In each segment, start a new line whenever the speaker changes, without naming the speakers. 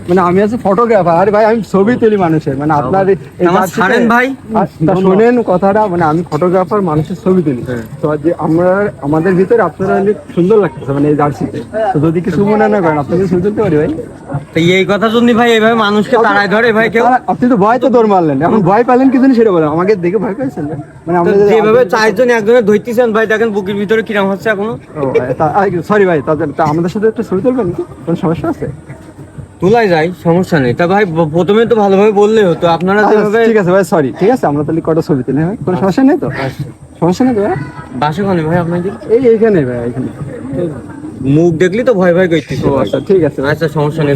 মানে আমি আছি ফটোগ্রাফার। আরে ভাই আমি ছবি তুলি মানুষের, মানে আপনার
ভাই
শোনেন কথাটা, মানে আমি ফটোগ্রাফার, মানুষের ছবি তুলি। তো যে আমাদের ভিতরে আপনারা সুন্দর লাগতেছে মানে এই জার্সিতে, তো যদি কিছু মনে না করেন আপনাদের ছবি তুলতে পারি ভাই।
এই কথা শুনি ভাই, এইভাবে মানুষকে তাড়ায় ধরে ভাই কেউ?
আপনি তো ভয় তো দৌড় মারলেন, এখন ভয় পেলেন কি জানি সেটা বলেন, আমাকে দেখে ভয় পেয়েছেন? মানে
যেভাবে চারজন একজনের ধরতেছেন ভাই, দেখেন বুকের ভিতরে কিরম হচ্ছে এখনো।
সরি ভাই, তাদের আমাদের সাথে একটা ছবি তুলবেন, কোনো সমস্যা আছে?
তোলাই যায়, সমস্যা নেই। তা ভাই প্রথমে তো ভালোভাবে বললে হতো, আপনারা যেভাবে।
ঠিক আছে ভাই, সরি, ঠিক আছে, আমরা তাহলে কটা ছবি তুলি, হ্যাঁ কোনো সমস্যা নেই তো? সমস্যা নেই তো ভাই?
বাসে খানে ভাই আপনাদের
এইখানে ভাই, এইখানে।
মুখ দেখলি তো ভয় ভয় করতেছে।
আচ্ছা ঠিক আছে,
আচ্ছা সমস্যা নেই।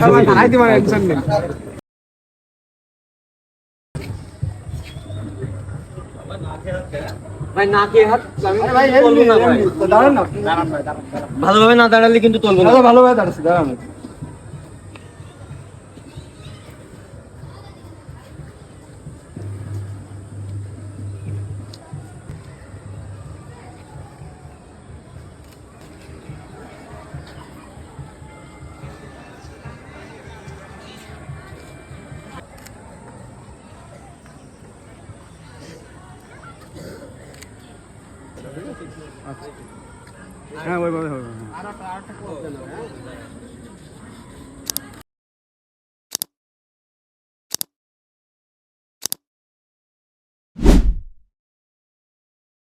ভাই না খেয়ে হাত ভালোভাবে না দাঁড়ালে কিন্তু তুলবো না।
ভালোভাবে দাঁড়াচ্ছি, দাঁড়ান। হ্যাঁ ওইভাবে হবে।